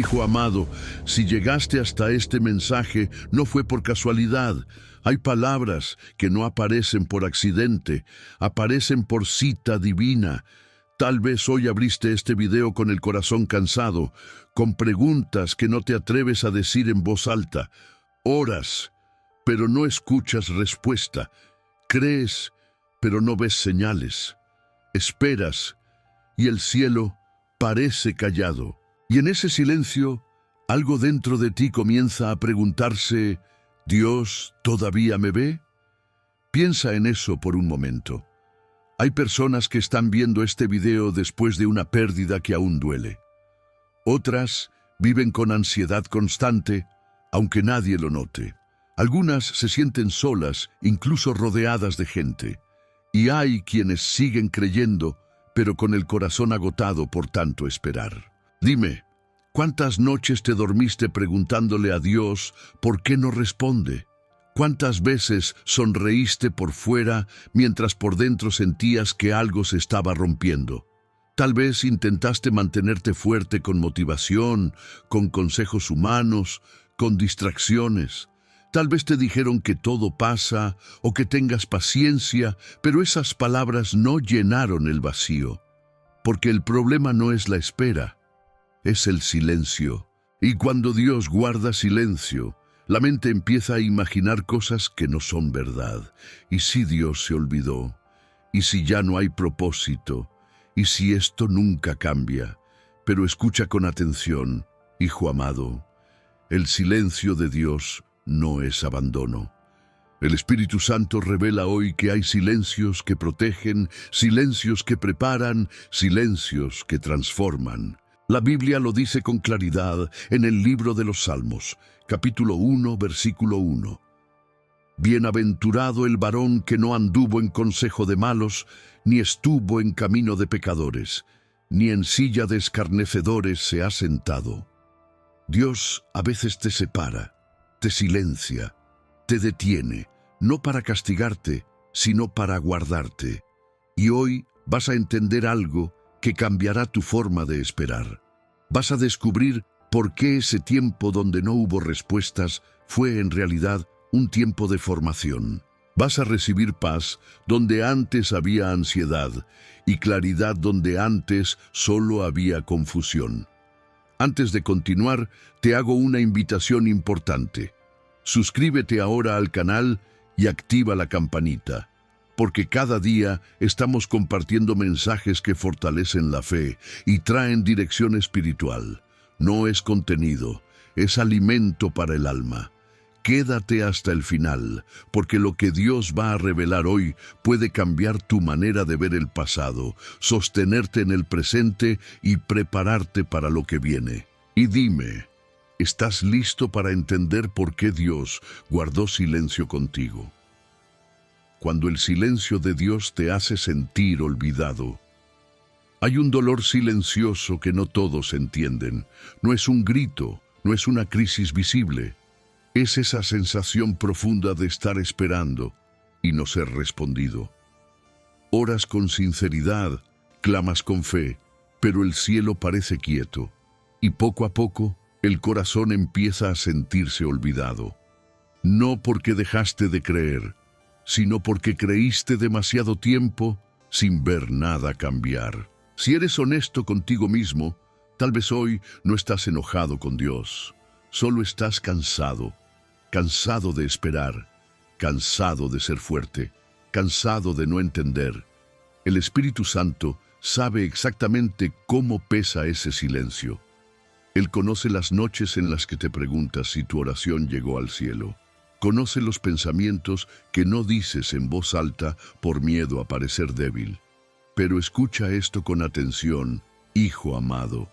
Hijo amado, si llegaste hasta este mensaje, no fue por casualidad. Hay palabras que no aparecen por accidente, aparecen por cita divina. Tal vez hoy abriste este video con el corazón cansado, con preguntas que no te atreves a decir en voz alta. Oras, pero no escuchas respuesta. Crees, pero no ves señales. Esperas, y el cielo parece callado. Y en ese silencio, algo dentro de ti comienza a preguntarse, ¿Dios todavía me ve? Piensa en eso por un momento. Hay personas que están viendo este video después de una pérdida que aún duele. Otras viven con ansiedad constante, aunque nadie lo note. Algunas se sienten solas, incluso rodeadas de gente. Y hay quienes siguen creyendo, pero con el corazón agotado por tanto esperar. Dime, ¿cuántas noches te dormiste preguntándole a Dios por qué no responde? ¿Cuántas veces sonreíste por fuera mientras por dentro sentías que algo se estaba rompiendo? Tal vez intentaste mantenerte fuerte con motivación, con consejos humanos, con distracciones. Tal vez te dijeron que todo pasa o que tengas paciencia, pero esas palabras no llenaron el vacío. Porque el problema no es la espera, es el silencio. Y cuando Dios guarda silencio, la mente empieza a imaginar cosas que no son verdad. ¿Y si Dios se olvidó? ¿Y si ya no hay propósito? ¿Y si esto nunca cambia? Pero escucha con atención, hijo amado. El silencio de Dios no es abandono. El Espíritu Santo revela hoy que hay silencios que protegen, silencios que preparan, silencios que transforman. La Biblia lo dice con claridad en el libro de los Salmos, capítulo 1, versículo 1. Bienaventurado el varón que no anduvo en consejo de malos, ni estuvo en camino de pecadores, ni en silla de escarnecedores se ha sentado. Dios a veces te separa, te silencia, te detiene, no para castigarte, sino para guardarte. Y hoy vas a entender algo que cambiará tu forma de esperar. Vas a descubrir por qué ese tiempo donde no hubo respuestas fue en realidad un tiempo de formación. Vas a recibir paz donde antes había ansiedad y claridad donde antes solo había confusión. Antes de continuar, te hago una invitación importante. Suscríbete ahora al canal y activa la campanita, porque cada día estamos compartiendo mensajes que fortalecen la fe y traen dirección espiritual. No es contenido, es alimento para el alma. Quédate hasta el final, porque lo que Dios va a revelar hoy puede cambiar tu manera de ver el pasado, sostenerte en el presente y prepararte para lo que viene. Y dime, ¿estás listo para entender por qué Dios guardó silencio contigo? Cuando el silencio de Dios te hace sentir olvidado, hay un dolor silencioso que no todos entienden. No es un grito, no es una crisis visible. Es esa sensación profunda de estar esperando y no ser respondido. Oras con sinceridad, clamas con fe, pero el cielo parece quieto, y poco a poco el corazón empieza a sentirse olvidado. No porque dejaste de creer, sino porque creíste demasiado tiempo sin ver nada cambiar. Si eres honesto contigo mismo, tal vez hoy no estás enojado con Dios, solo estás cansado. Cansado de esperar, cansado de ser fuerte, cansado de no entender. El Espíritu Santo sabe exactamente cómo pesa ese silencio. Él conoce las noches en las que te preguntas si tu oración llegó al cielo. Conoce los pensamientos que no dices en voz alta por miedo a parecer débil. Pero escucha esto con atención, hijo amado.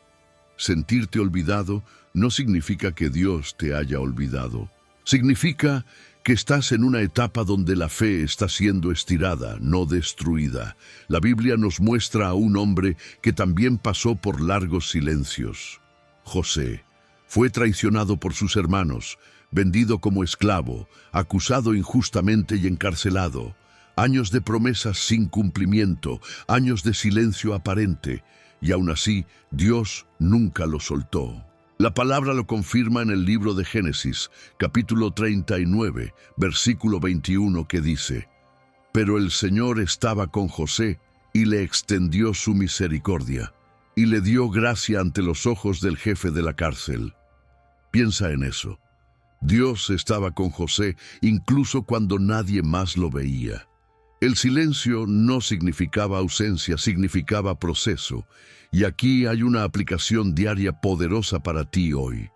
Sentirte olvidado no significa que Dios te haya olvidado. Significa que estás en una etapa donde la fe está siendo estirada, no destruida. La Biblia nos muestra a un hombre que también pasó por largos silencios. José fue traicionado por sus hermanos, vendido como esclavo, acusado injustamente y encarcelado. Años de promesas sin cumplimiento, años de silencio aparente, y aún así Dios nunca lo soltó. La palabra lo confirma en el libro de Génesis, capítulo 39, versículo 21, que dice: Pero el Señor estaba con José y le extendió su misericordia, y le dio gracia ante los ojos del jefe de la cárcel. Piensa en eso. Dios estaba con José incluso cuando nadie más lo veía. El silencio no significaba ausencia, significaba proceso. Y aquí hay una aplicación diaria poderosa para ti hoy.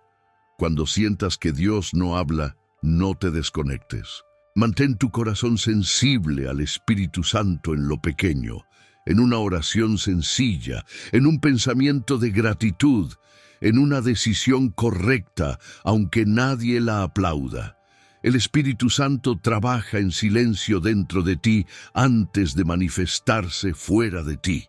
Cuando sientas que Dios no habla, no te desconectes. Mantén tu corazón sensible al Espíritu Santo en lo pequeño, en una oración sencilla, en un pensamiento de gratitud, en una decisión correcta, aunque nadie la aplauda. El Espíritu Santo trabaja en silencio dentro de ti antes de manifestarse fuera de ti.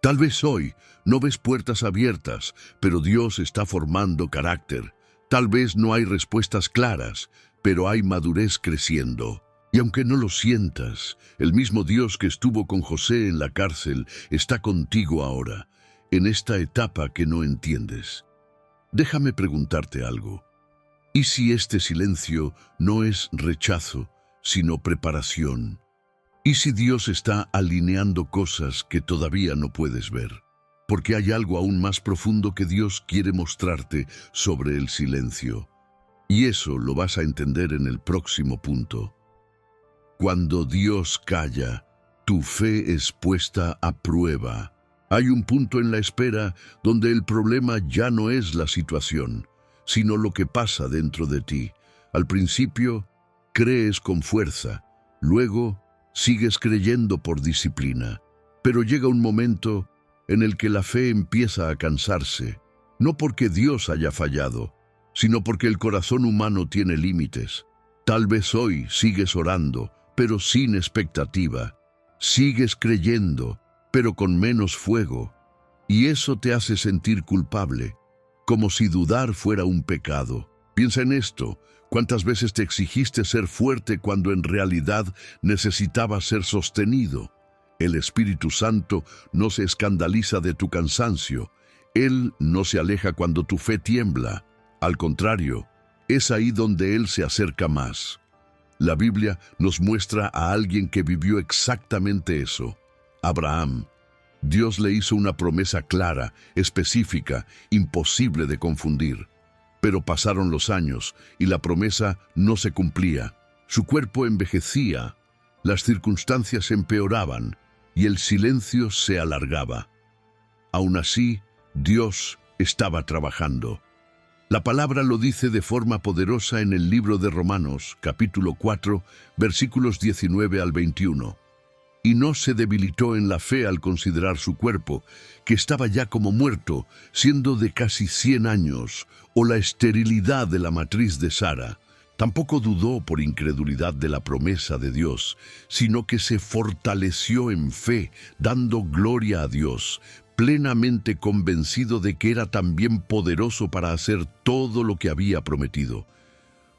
Tal vez hoy no ves puertas abiertas, pero Dios está formando carácter. Tal vez no hay respuestas claras, pero hay madurez creciendo. Y aunque no lo sientas, el mismo Dios que estuvo con José en la cárcel está contigo ahora, en esta etapa que no entiendes. Déjame preguntarte algo. ¿Y si este silencio no es rechazo, sino preparación? ¿Y si Dios está alineando cosas que todavía no puedes ver? Porque hay algo aún más profundo que Dios quiere mostrarte sobre el silencio. Y eso lo vas a entender en el próximo punto. Cuando Dios calla, tu fe es puesta a prueba. Hay un punto en la espera donde el problema ya no es la situación, sino lo que pasa dentro de ti. Al principio, crees con fuerza, luego sigues creyendo por disciplina. Pero llega un momento en el que la fe empieza a cansarse, no porque Dios haya fallado, sino porque el corazón humano tiene límites. Tal vez hoy sigues orando, pero sin expectativa. Sigues creyendo, pero con menos fuego. Y eso te hace sentir culpable, como si dudar fuera un pecado. Piensa en esto. ¿Cuántas veces te exigiste ser fuerte cuando en realidad necesitabas ser sostenido? El Espíritu Santo no se escandaliza de tu cansancio. Él no se aleja cuando tu fe tiembla. Al contrario, es ahí donde Él se acerca más. La Biblia nos muestra a alguien que vivió exactamente eso: Abraham. Dios le hizo una promesa clara, específica, imposible de confundir. Pero pasaron los años y la promesa no se cumplía. Su cuerpo envejecía, las circunstancias empeoraban y el silencio se alargaba. Aún así, Dios estaba trabajando. La palabra lo dice de forma poderosa en el libro de Romanos, capítulo 4, versículos 19 al 21. Y no se debilitó en la fe al considerar su cuerpo, que estaba ya como muerto, siendo de casi 100 años, o la esterilidad de la matriz de Sara. Tampoco dudó por incredulidad de la promesa de Dios, sino que se fortaleció en fe, dando gloria a Dios, plenamente convencido de que era también poderoso para hacer todo lo que había prometido.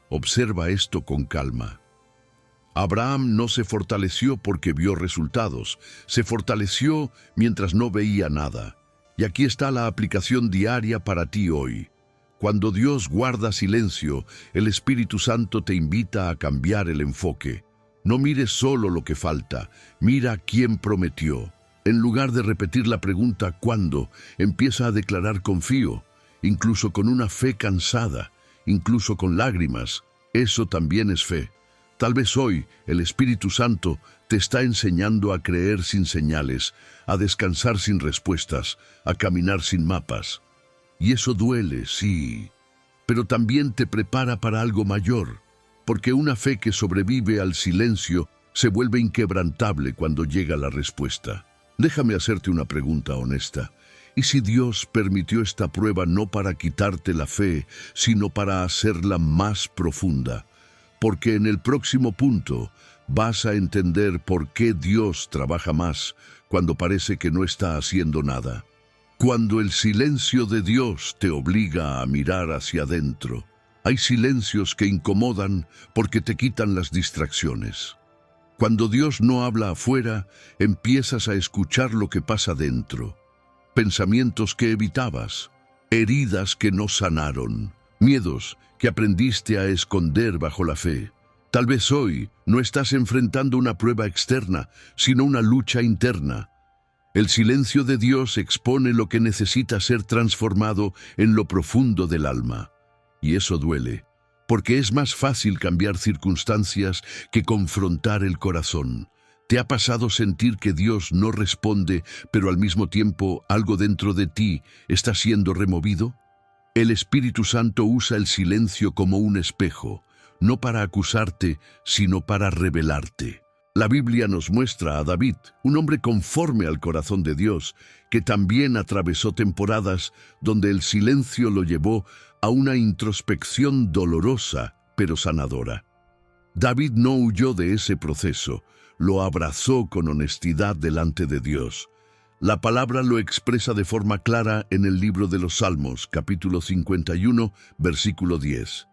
Observa esto con calma. Abraham no se fortaleció porque vio resultados, se fortaleció mientras no veía nada. Y aquí está la aplicación diaria para ti hoy. Cuando Dios guarda silencio, el Espíritu Santo te invita a cambiar el enfoque. No mires solo lo que falta, mira quién prometió. En lugar de repetir la pregunta ¿cuándo?, empieza a declarar confío, incluso con una fe cansada, incluso con lágrimas. Eso también es fe. Tal vez hoy el Espíritu Santo te está enseñando a creer sin señales, a descansar sin respuestas, a caminar sin mapas. Y eso duele, sí, pero también te prepara para algo mayor, porque una fe que sobrevive al silencio se vuelve inquebrantable cuando llega la respuesta. Déjame hacerte una pregunta honesta. ¿Y si Dios permitió esta prueba no para quitarte la fe, sino para hacerla más profunda? Porque en el próximo punto vas a entender por qué Dios trabaja más cuando parece que no está haciendo nada. Cuando el silencio de Dios te obliga a mirar hacia adentro, hay silencios que incomodan porque te quitan las distracciones. Cuando Dios no habla afuera, empiezas a escuchar lo que pasa dentro. Pensamientos que evitabas, heridas que no sanaron, miedos que aprendiste a esconder bajo la fe. Tal vez hoy no estás enfrentando una prueba externa, sino una lucha interna. El silencio de Dios expone lo que necesita ser transformado en lo profundo del alma. Y eso duele, porque es más fácil cambiar circunstancias que confrontar el corazón. ¿Te ha pasado sentir que Dios no responde, pero al mismo tiempo algo dentro de ti está siendo removido? El Espíritu Santo usa el silencio como un espejo, no para acusarte, sino para revelarte. La Biblia nos muestra a David, un hombre conforme al corazón de Dios, que también atravesó temporadas donde el silencio lo llevó a una introspección dolorosa, pero sanadora. David no huyó de ese proceso, lo abrazó con honestidad delante de Dios. La palabra lo expresa de forma clara en el libro de los Salmos, capítulo 51, versículo 10.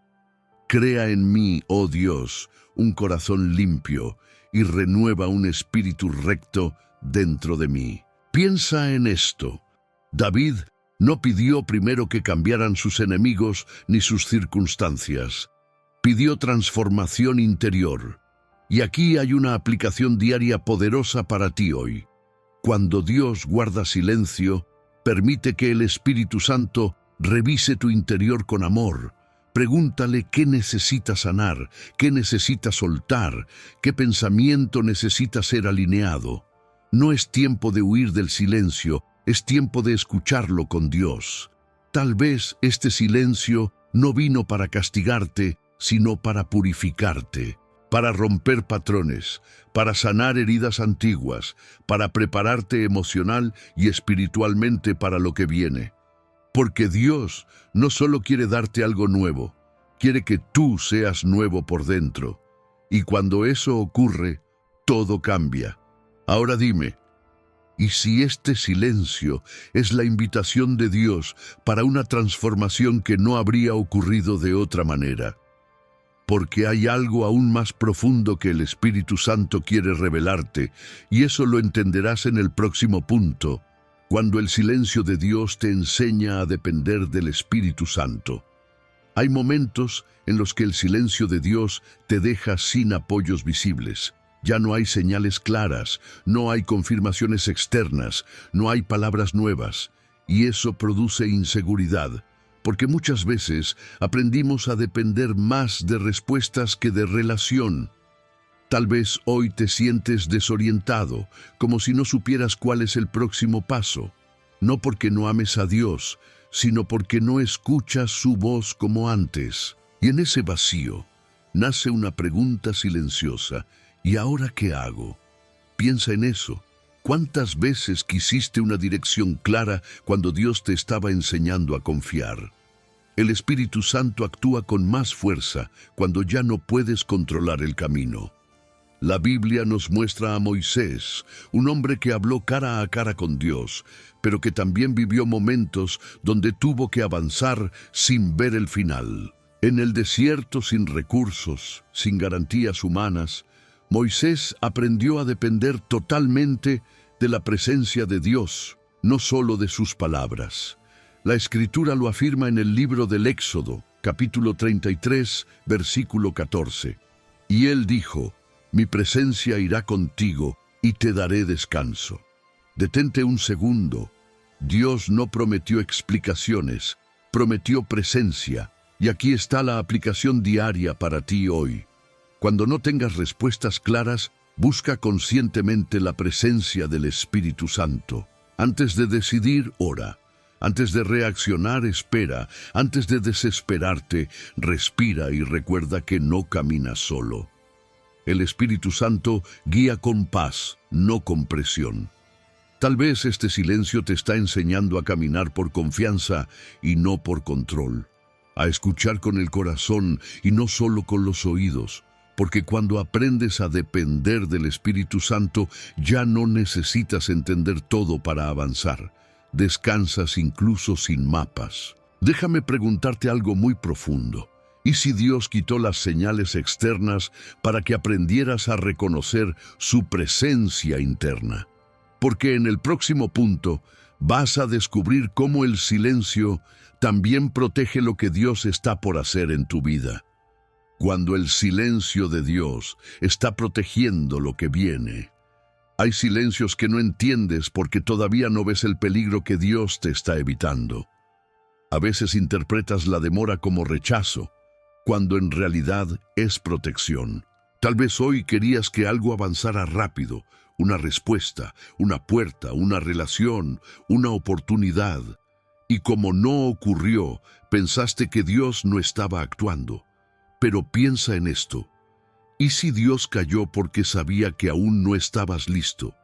Crea en mí, oh Dios, un corazón limpio, y renueva un espíritu recto dentro de mí. Piensa en esto. David no pidió primero que cambiaran sus enemigos ni sus circunstancias. Pidió transformación interior. Y aquí hay una aplicación diaria poderosa para ti hoy. Cuando Dios guarda silencio, permite que el Espíritu Santo revise tu interior con amor. Pregúntale qué necesita sanar, qué necesita soltar, qué pensamiento necesita ser alineado. No es tiempo de huir del silencio, es tiempo de escucharlo con Dios. Tal vez este silencio no vino para castigarte, sino para purificarte, para romper patrones, para sanar heridas antiguas, para prepararte emocional y espiritualmente para lo que viene. Porque Dios no solo quiere darte algo nuevo, quiere que tú seas nuevo por dentro. Y cuando eso ocurre, todo cambia. Ahora dime, ¿y si este silencio es la invitación de Dios para una transformación que no habría ocurrido de otra manera? Porque hay algo aún más profundo que el Espíritu Santo quiere revelarte, y eso lo entenderás en el próximo punto, cuando el silencio de Dios te enseña a depender del Espíritu Santo. Hay momentos en los que el silencio de Dios te deja sin apoyos visibles. Ya no hay señales claras, no hay confirmaciones externas, no hay palabras nuevas, y eso produce inseguridad, porque muchas veces aprendimos a depender más de respuestas que de relación. Tal vez hoy te sientes desorientado, como si no supieras cuál es el próximo paso, no porque no ames a Dios, sino porque no escuchas su voz como antes. Y en ese vacío nace una pregunta silenciosa: ¿y ahora qué hago? Piensa en eso. ¿Cuántas veces quisiste una dirección clara cuando Dios te estaba enseñando a confiar? El Espíritu Santo actúa con más fuerza cuando ya no puedes controlar el camino. La Biblia nos muestra a Moisés, un hombre que habló cara a cara con Dios, pero que también vivió momentos donde tuvo que avanzar sin ver el final. En el desierto, sin recursos, sin garantías humanas, Moisés aprendió a depender totalmente de la presencia de Dios, no solo de sus palabras. La Escritura lo afirma en el libro del Éxodo, capítulo 33, versículo 14. Y él dijo: mi presencia irá contigo y te daré descanso. Detente un segundo. Dios no prometió explicaciones, prometió presencia, y aquí está la aplicación diaria para ti hoy. Cuando no tengas respuestas claras, busca conscientemente la presencia del Espíritu Santo. Antes de decidir, ora. Antes de reaccionar, espera. Antes de desesperarte, respira y recuerda que no caminas solo. El Espíritu Santo guía con paz, no con presión. Tal vez este silencio te está enseñando a caminar por confianza y no por control, a escuchar con el corazón y no solo con los oídos, porque cuando aprendes a depender del Espíritu Santo, ya no necesitas entender todo para avanzar. Descansas incluso sin mapas. Déjame preguntarte algo muy profundo. ¿Y si Dios quitó las señales externas para que aprendieras a reconocer su presencia interna? Porque en el próximo punto vas a descubrir cómo el silencio también protege lo que Dios está por hacer en tu vida. Cuando el silencio de Dios está protegiendo lo que viene, hay silencios que no entiendes porque todavía no ves el peligro que Dios te está evitando. A veces interpretas la demora como rechazo, cuando en realidad es protección. Tal vez hoy querías que algo avanzara rápido, una respuesta, una puerta, una relación, una oportunidad. Y como no ocurrió, pensaste que Dios no estaba actuando. Pero piensa en esto. ¿Y si Dios cayó porque sabía que aún no estabas listo?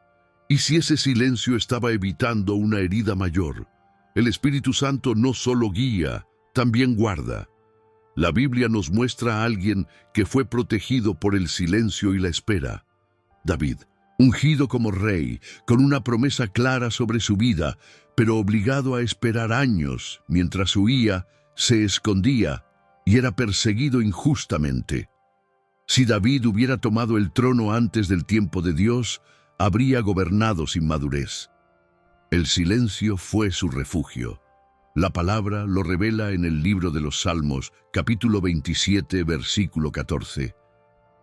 ¿Y si ese silencio estaba evitando una herida mayor? El Espíritu Santo no solo guía, también guarda. La Biblia nos muestra a alguien que fue protegido por el silencio y la espera. David, ungido como rey, con una promesa clara sobre su vida, pero obligado a esperar años mientras huía, se escondía y era perseguido injustamente. Si David hubiera tomado el trono antes del tiempo de Dios, habría gobernado sin madurez. El silencio fue su refugio. La palabra lo revela en el libro de los Salmos, capítulo 27, versículo 14.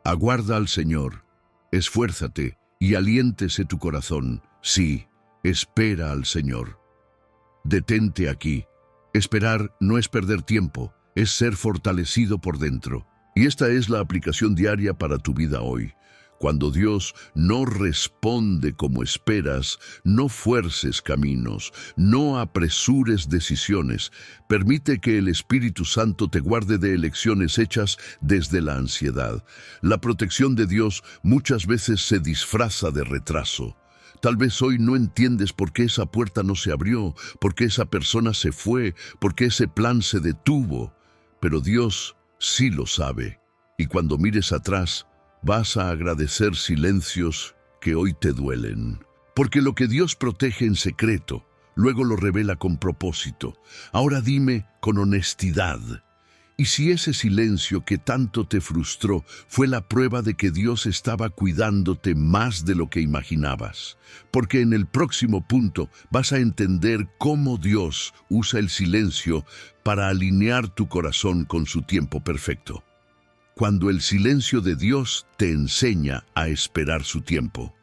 Aguarda al Señor, esfuérzate y aliéntese tu corazón. Sí, espera al Señor. Detente aquí. Esperar no es perder tiempo, es ser fortalecido por dentro. Y esta es la aplicación diaria para tu vida hoy. Cuando Dios no responde como esperas, no fuerces caminos, no apresures decisiones. Permite que el Espíritu Santo te guarde de elecciones hechas desde la ansiedad. La protección de Dios muchas veces se disfraza de retraso. Tal vez hoy no entiendes por qué esa puerta no se abrió, por qué esa persona se fue, por qué ese plan se detuvo. Pero Dios sí lo sabe. Y cuando mires atrás, vas a agradecer silencios que hoy te duelen. Porque lo que Dios protege en secreto, luego lo revela con propósito. Ahora dime con honestidad. ¿Y si ese silencio que tanto te frustró fue la prueba de que Dios estaba cuidándote más de lo que imaginabas? Porque en el próximo punto vas a entender cómo Dios usa el silencio para alinear tu corazón con su tiempo perfecto. Cuando el silencio de Dios te enseña a esperar su tiempo.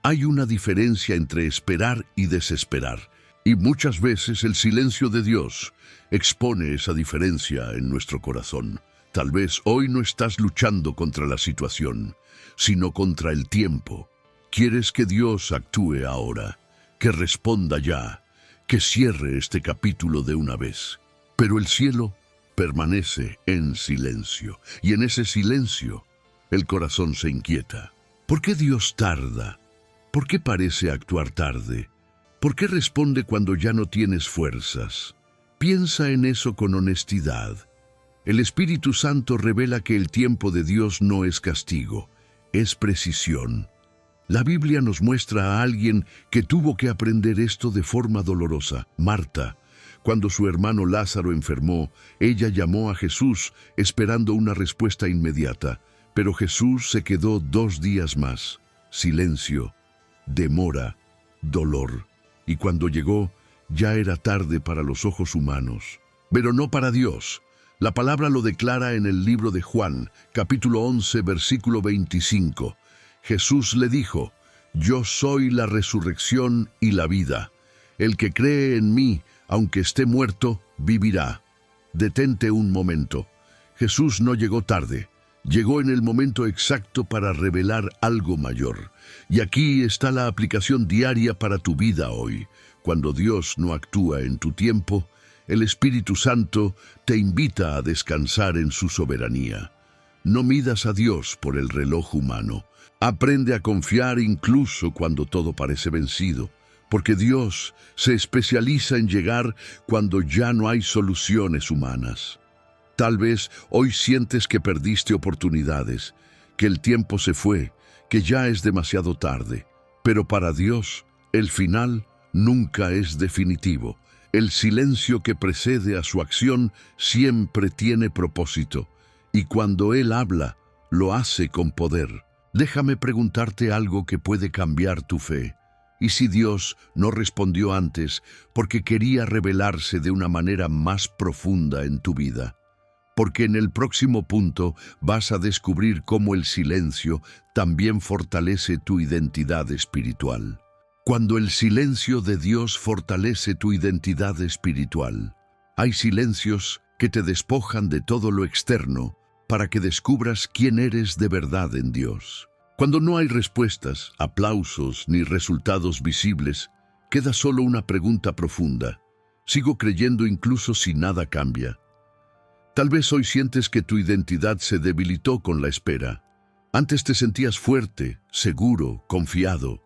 Hay una diferencia entre esperar y desesperar, y muchas veces el silencio de Dios expone esa diferencia en nuestro corazón. Tal vez hoy no estás luchando contra la situación, sino contra el tiempo. Quieres que Dios actúe ahora, que responda ya, que cierre este capítulo de una vez. Pero el cielo permanece en silencio, y en ese silencio el corazón se inquieta. ¿Por qué Dios tarda? ¿Por qué parece actuar tarde? ¿Por qué responde cuando ya no tienes fuerzas? Piensa en eso con honestidad. El Espíritu Santo revela que el tiempo de Dios no es castigo, es precisión. La Biblia nos muestra a alguien que tuvo que aprender esto de forma dolorosa, Marta. Cuando su hermano Lázaro enfermó, ella llamó a Jesús esperando una respuesta inmediata, pero Jesús se quedó 2 días más. Silencio, demora, dolor. Y cuando llegó, ya era tarde para los ojos humanos, pero no para Dios. La palabra lo declara en el libro de Juan, capítulo 11, versículo 25. Jesús le dijo: Yo soy la resurrección y la vida. El que cree en mí, aunque esté muerto, vivirá. Detente un momento. Jesús no llegó tarde. Llegó en el momento exacto para revelar algo mayor. Y aquí está la aplicación diaria para tu vida hoy. Cuando Dios no actúa en tu tiempo, el Espíritu Santo te invita a descansar en su soberanía. No midas a Dios por el reloj humano. Aprende a confiar incluso cuando todo parece vencido, porque Dios se especializa en llegar cuando ya no hay soluciones humanas. Tal vez hoy sientes que perdiste oportunidades, que el tiempo se fue, que ya es demasiado tarde. Pero para Dios, el final nunca es definitivo. El silencio que precede a su acción siempre tiene propósito, y cuando Él habla, lo hace con poder. Déjame preguntarte algo que puede cambiar tu fe. ¿Y si Dios no respondió antes porque quería revelarse de una manera más profunda en tu vida? Porque en el próximo punto vas a descubrir cómo el silencio también fortalece tu identidad espiritual. Cuando el silencio de Dios fortalece tu identidad espiritual, hay silencios que te despojan de todo lo externo para que descubras quién eres de verdad en Dios. Cuando no hay respuestas, aplausos ni resultados visibles, queda solo una pregunta profunda. ¿Sigo creyendo incluso si nada cambia? Tal vez hoy sientes que tu identidad se debilitó con la espera. Antes te sentías fuerte, seguro, confiado.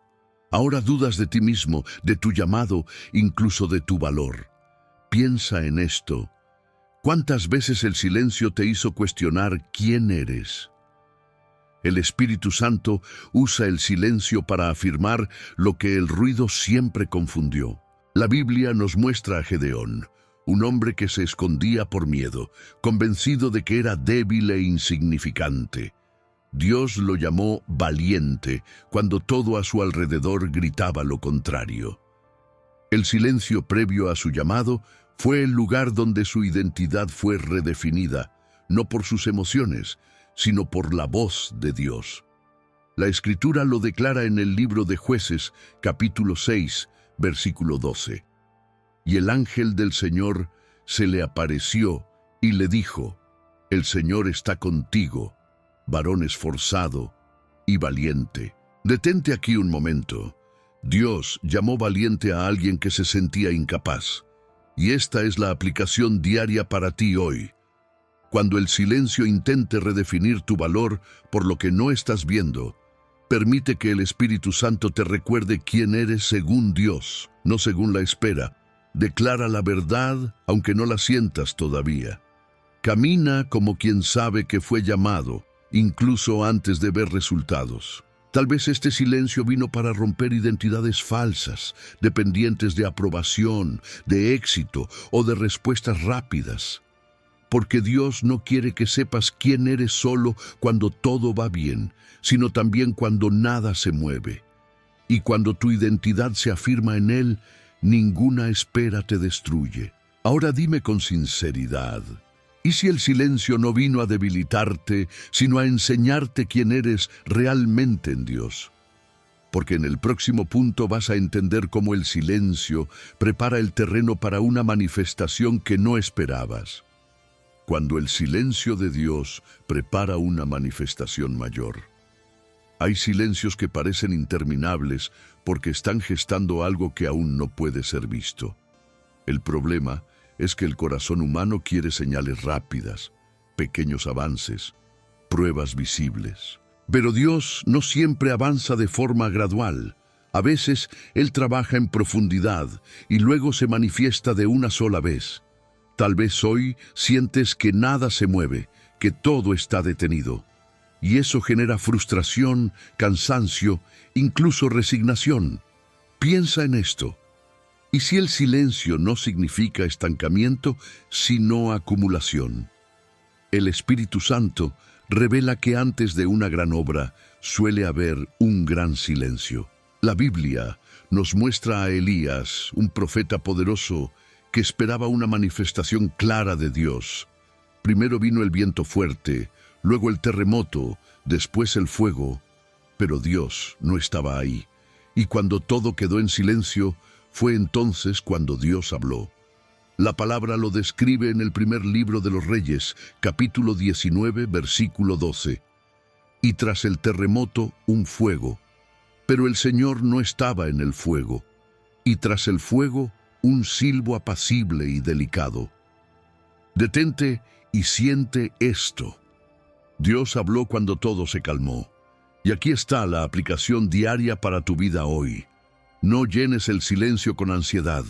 Ahora dudas de ti mismo, de tu llamado, incluso de tu valor. Piensa en esto. ¿Cuántas veces el silencio te hizo cuestionar quién eres? El Espíritu Santo usa el silencio para afirmar lo que el ruido siempre confundió. La Biblia nos muestra a Gedeón, un hombre que se escondía por miedo, convencido de que era débil e insignificante. Dios lo llamó valiente cuando todo a su alrededor gritaba lo contrario. El silencio previo a su llamado fue el lugar donde su identidad fue redefinida, no por sus emociones, sino por la voz de Dios. La Escritura lo declara en el libro de Jueces, capítulo 6, versículo 12. Y el ángel del Señor se le apareció y le dijo: El Señor está contigo, varón esforzado y valiente. Detente aquí un momento. Dios llamó valiente a alguien que se sentía incapaz. Y esta es la aplicación diaria para ti hoy. Cuando el silencio intente redefinir tu valor por lo que no estás viendo, permite que el Espíritu Santo te recuerde quién eres según Dios, no según la espera. Declara la verdad aunque no la sientas todavía. Camina como quien sabe que fue llamado, incluso antes de ver resultados. Tal vez este silencio vino para romper identidades falsas, dependientes de aprobación, de éxito o de respuestas rápidas. Porque Dios no quiere que sepas quién eres solo cuando todo va bien, sino también cuando nada se mueve. Y cuando tu identidad se afirma en Él, ninguna espera te destruye. Ahora dime con sinceridad, ¿y si el silencio no vino a debilitarte, sino a enseñarte quién eres realmente en Dios? Porque en el próximo punto vas a entender cómo el silencio prepara el terreno para una manifestación que no esperabas. Cuando el silencio de Dios prepara una manifestación mayor. Hay silencios que parecen interminables porque están gestando algo que aún no puede ser visto. El problema es que el corazón humano quiere señales rápidas, pequeños avances, pruebas visibles. Pero Dios no siempre avanza de forma gradual. A veces Él trabaja en profundidad y luego se manifiesta de una sola vez. Tal vez hoy sientes que nada se mueve, que todo está detenido. Y eso genera frustración, cansancio, incluso resignación. Piensa en esto. ¿Y si el silencio no significa estancamiento, sino acumulación? El Espíritu Santo revela que antes de una gran obra suele haber un gran silencio. La Biblia nos muestra a Elías, un profeta poderoso, que esperaba una manifestación clara de Dios. Primero vino el viento fuerte, luego el terremoto, después el fuego, pero Dios no estaba ahí. Y cuando todo quedó en silencio, fue entonces cuando Dios habló. La palabra lo describe en el primer libro de los Reyes, capítulo 19, versículo 12. Y tras el terremoto, un fuego. Pero el Señor no estaba en el fuego. Y tras el fuego, un silbo apacible y delicado. Detente y siente esto. Dios habló cuando todo se calmó. Y aquí está la aplicación diaria para tu vida hoy. No llenes el silencio con ansiedad.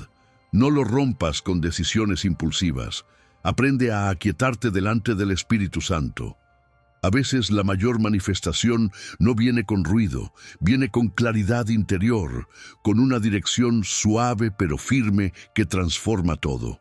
No lo rompas con decisiones impulsivas. Aprende a aquietarte delante del Espíritu Santo. A veces la mayor manifestación no viene con ruido, viene con claridad interior, con una dirección suave pero firme que transforma todo.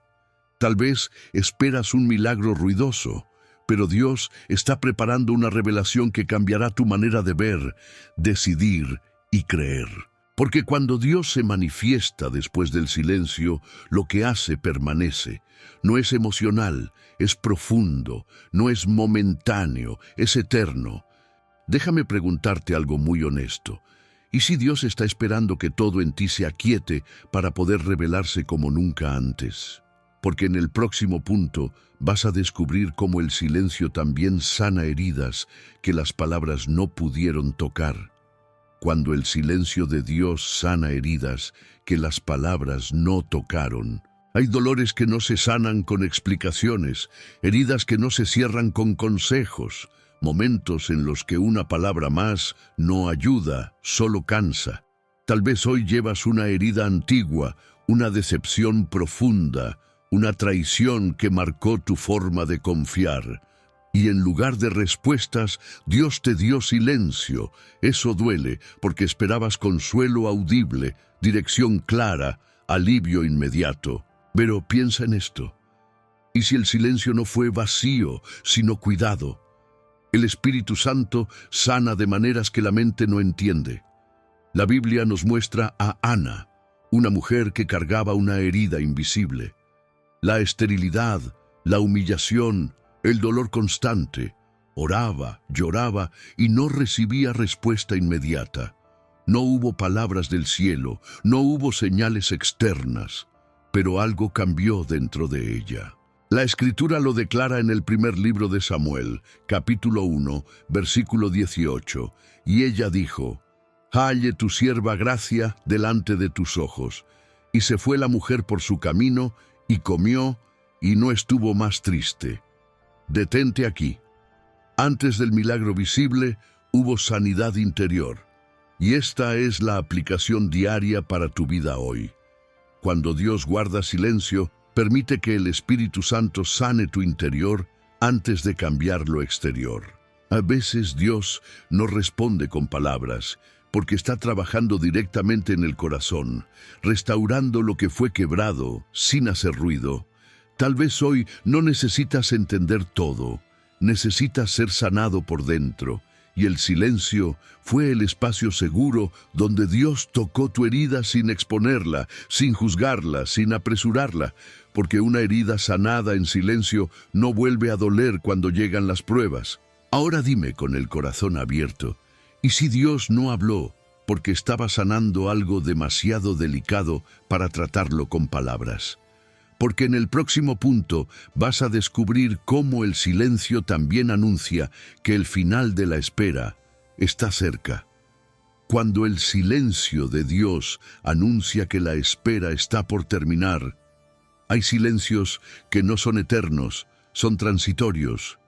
Tal vez esperas un milagro ruidoso, pero Dios está preparando una revelación que cambiará tu manera de ver, decidir y creer. Porque cuando Dios se manifiesta después del silencio, lo que hace permanece. No es emocional, es profundo, no es momentáneo, es eterno. Déjame preguntarte algo muy honesto. ¿Y si Dios está esperando que todo en ti se aquiete para poder revelarse como nunca antes? Porque en el próximo punto vas a descubrir cómo el silencio también sana heridas que las palabras no pudieron tocar. Cuando el silencio de Dios sana heridas que las palabras no tocaron. Hay dolores que no se sanan con explicaciones, heridas que no se cierran con consejos, momentos en los que una palabra más no ayuda, solo cansa. Tal vez hoy llevas una herida antigua, una decepción profunda, una traición que marcó tu forma de confiar. Y en lugar de respuestas, Dios te dio silencio. Eso duele, porque esperabas consuelo audible, dirección clara, alivio inmediato. Pero piensa en esto. ¿Y si el silencio no fue vacío, sino cuidado? El Espíritu Santo sana de maneras que la mente no entiende. La Biblia nos muestra a Ana, una mujer que cargaba una herida invisible. La esterilidad, la humillación, el dolor constante. Oraba, lloraba y no recibía respuesta inmediata. No hubo palabras del cielo, no hubo señales externas, pero algo cambió dentro de ella. La Escritura lo declara en el primer libro de Samuel, capítulo 1, versículo 18, y ella dijo: «Halle tu sierva gracia delante de tus ojos». Y se fue la mujer por su camino, y comió, y no estuvo más triste. Detente aquí. Antes del milagro visible, hubo sanidad interior. Y esta es la aplicación diaria para tu vida hoy. Cuando Dios guarda silencio, permite que el Espíritu Santo sane tu interior antes de cambiar lo exterior. A veces Dios no responde con palabras, porque está trabajando directamente en el corazón, restaurando lo que fue quebrado sin hacer ruido. Tal vez hoy no necesitas entender todo, necesitas ser sanado por dentro, y el silencio fue el espacio seguro donde Dios tocó tu herida sin exponerla, sin juzgarla, sin apresurarla, porque una herida sanada en silencio no vuelve a doler cuando llegan las pruebas. Ahora dime con el corazón abierto, ¿y si Dios no habló porque estaba sanando algo demasiado delicado para tratarlo con palabras? Porque en el próximo punto vas a descubrir cómo el silencio también anuncia que el final de la espera está cerca. Cuando el silencio de Dios anuncia que la espera está por terminar, hay silencios que no son eternos, son transitorios.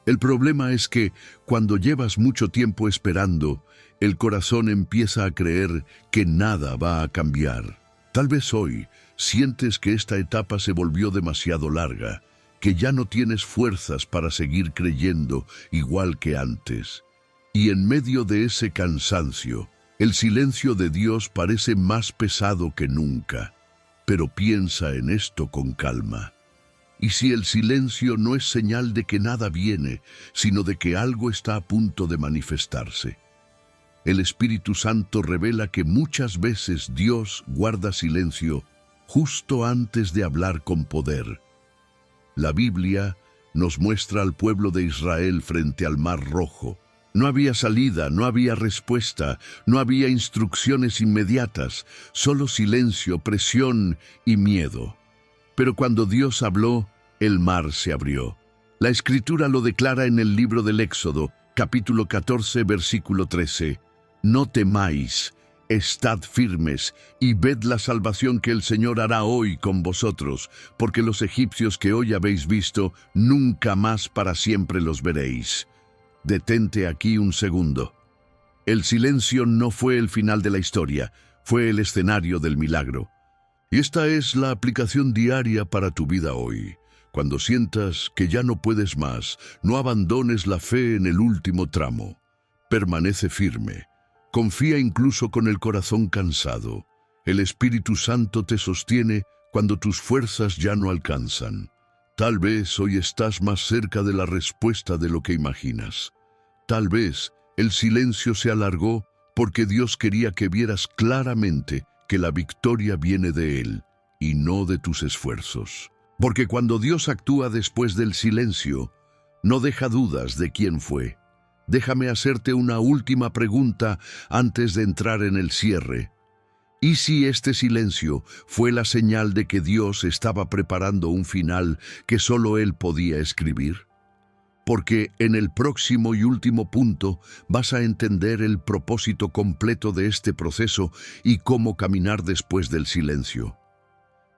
El problema es que cuando llevas mucho tiempo esperando, el corazón empieza a creer que nada va a cambiar. Tal vez hoy sientes que esta etapa se volvió demasiado larga, que ya no tienes fuerzas para seguir creyendo igual que antes. Y en medio de ese cansancio, el silencio de Dios parece más pesado que nunca. Pero piensa en esto con calma. ¿Y si el silencio no es señal de que nada viene, sino de que algo está a punto de manifestarse? El Espíritu Santo revela que muchas veces Dios guarda silencio justo antes de hablar con poder. La Biblia nos muestra al pueblo de Israel frente al Mar Rojo. No había salida, no había respuesta, no había instrucciones inmediatas, solo silencio, presión y miedo. Pero cuando Dios habló, el mar se abrió. La Escritura lo declara en el libro del Éxodo, capítulo 14, versículo 13. «No temáis, estad firmes, y ved la salvación que el Señor hará hoy con vosotros, porque los egipcios que hoy habéis visto, nunca más para siempre los veréis». Detente aquí un segundo. El silencio no fue el final de la historia, fue el escenario del milagro. Y esta es la aplicación diaria para tu vida hoy. Cuando sientas que ya no puedes más, no abandones la fe en el último tramo. Permanece firme. Confía incluso con el corazón cansado. El Espíritu Santo te sostiene cuando tus fuerzas ya no alcanzan. Tal vez hoy estás más cerca de la respuesta de lo que imaginas. Tal vez el silencio se alargó porque Dios quería que vieras claramente que la victoria viene de Él y no de tus esfuerzos. Porque cuando Dios actúa después del silencio, no deja dudas de quién fue. Déjame hacerte una última pregunta antes de entrar en el cierre. ¿Y si este silencio fue la señal de que Dios estaba preparando un final que solo Él podía escribir? Porque en el próximo y último punto vas a entender el propósito completo de este proceso y cómo caminar después del silencio.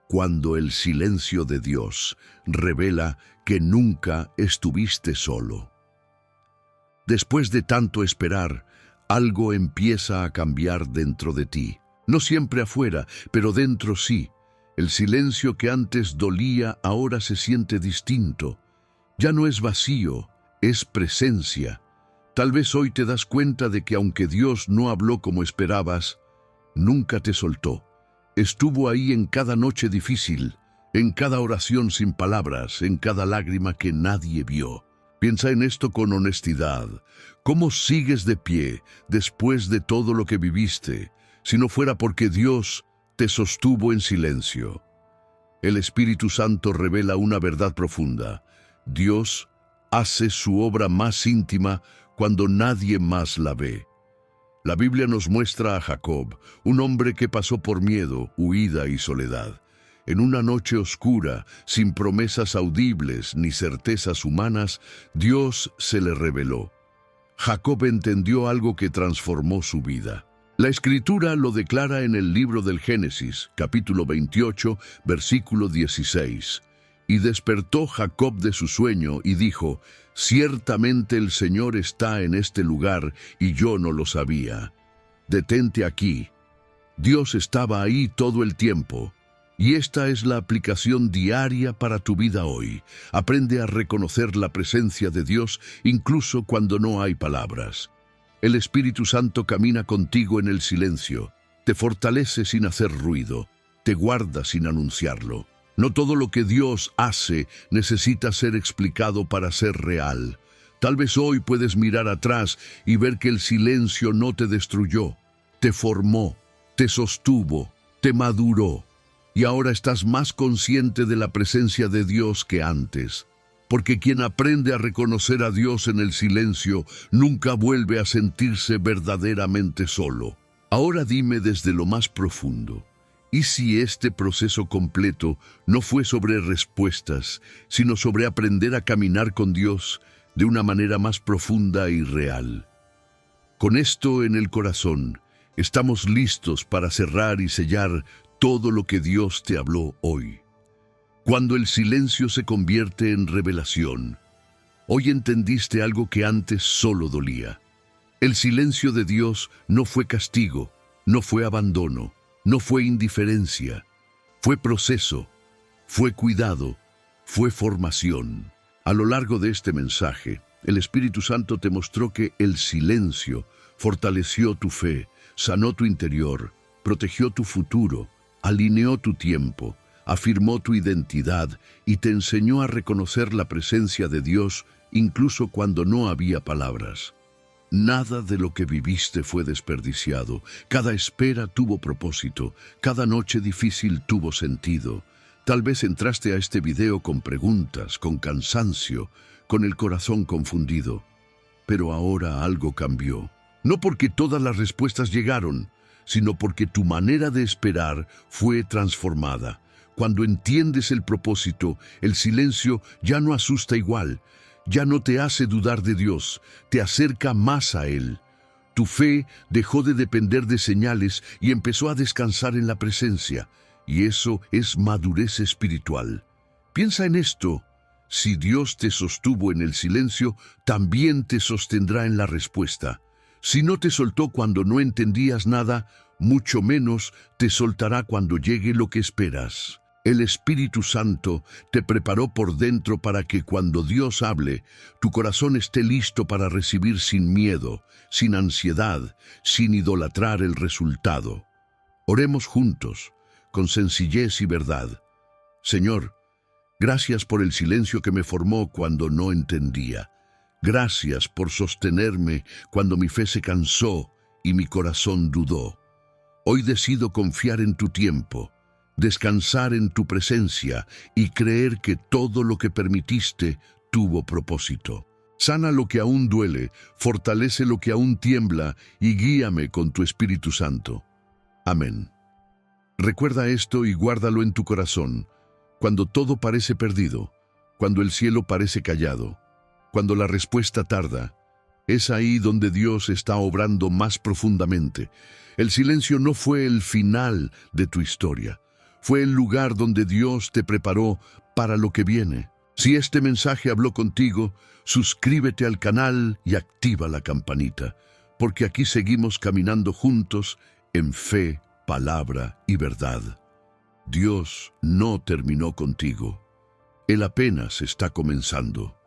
Cuando el silencio de Dios revela que nunca estuviste solo. Después de tanto esperar, algo empieza a cambiar dentro de ti. No siempre afuera, pero dentro sí. El silencio que antes dolía ahora se siente distinto. Ya no es vacío, es presencia. Tal vez hoy te das cuenta de que aunque Dios no habló como esperabas, nunca te soltó. Estuvo ahí en cada noche difícil, en cada oración sin palabras, en cada lágrima que nadie vio. Piensa en esto con honestidad. ¿Cómo sigues de pie después de todo lo que viviste, si no fuera porque Dios te sostuvo en silencio? El Espíritu Santo revela una verdad profunda. Dios hace su obra más íntima cuando nadie más la ve. La Biblia nos muestra a Jacob, un hombre que pasó por miedo, huida y soledad. En una noche oscura, sin promesas audibles ni certezas humanas, Dios se le reveló. Jacob entendió algo que transformó su vida. La Escritura lo declara en el libro del Génesis, capítulo 28, versículo 16. Y despertó Jacob de su sueño y dijo: «Ciertamente el Señor está en este lugar y yo no lo sabía. Detente aquí». Dios estaba ahí todo el tiempo. Y esta es la aplicación diaria para tu vida hoy. Aprende a reconocer la presencia de Dios incluso cuando no hay palabras. El Espíritu Santo camina contigo en el silencio, te fortalece sin hacer ruido, te guarda sin anunciarlo. No todo lo que Dios hace necesita ser explicado para ser real. Tal vez hoy puedes mirar atrás y ver que el silencio no te destruyó, te formó, te sostuvo, te maduró. Y ahora estás más consciente de la presencia de Dios que antes. Porque quien aprende a reconocer a Dios en el silencio nunca vuelve a sentirse verdaderamente solo. Ahora dime desde lo más profundo, ¿y si este proceso completo no fue sobre respuestas, sino sobre aprender a caminar con Dios de una manera más profunda y real? Con esto en el corazón, estamos listos para cerrar y sellar todo lo que Dios te habló hoy. Cuando el silencio se convierte en revelación, hoy entendiste algo que antes solo dolía. El silencio de Dios no fue castigo, no fue abandono, no fue indiferencia, fue proceso, fue cuidado, fue formación. A lo largo de este mensaje, el Espíritu Santo te mostró que el silencio fortaleció tu fe, sanó tu interior, protegió tu futuro, alineó tu tiempo, afirmó tu identidad y te enseñó a reconocer la presencia de Dios incluso cuando no había palabras. Nada de lo que viviste fue desperdiciado. Cada espera tuvo propósito. Cada noche difícil tuvo sentido. Tal vez entraste a este video con preguntas, con cansancio, con el corazón confundido. Pero ahora algo cambió. No porque todas las respuestas llegaron, sino porque tu manera de esperar fue transformada. Cuando entiendes el propósito, el silencio ya no asusta igual, ya no te hace dudar de Dios, te acerca más a Él. Tu fe dejó de depender de señales y empezó a descansar en la presencia, y eso es madurez espiritual. Piensa en esto: si Dios te sostuvo en el silencio, también te sostendrá en la respuesta. Si no te soltó cuando no entendías nada, mucho menos te soltará cuando llegue lo que esperas. El Espíritu Santo te preparó por dentro para que cuando Dios hable, tu corazón esté listo para recibir sin miedo, sin ansiedad, sin idolatrar el resultado. Oremos juntos, con sencillez y verdad. Señor, gracias por el silencio que me formó cuando no entendía. Gracias por sostenerme cuando mi fe se cansó y mi corazón dudó. Hoy decido confiar en tu tiempo, descansar en tu presencia y creer que todo lo que permitiste tuvo propósito. Sana lo que aún duele, fortalece lo que aún tiembla y guíame con tu Espíritu Santo. Amén. Recuerda esto y guárdalo en tu corazón. Cuando todo parece perdido, cuando el cielo parece callado, cuando la respuesta tarda, es ahí donde Dios está obrando más profundamente. El silencio no fue el final de tu historia, fue el lugar donde Dios te preparó para lo que viene. Si este mensaje habló contigo, suscríbete al canal y activa la campanita, porque aquí seguimos caminando juntos en fe, palabra y verdad. Dios no terminó contigo. Él apenas está comenzando.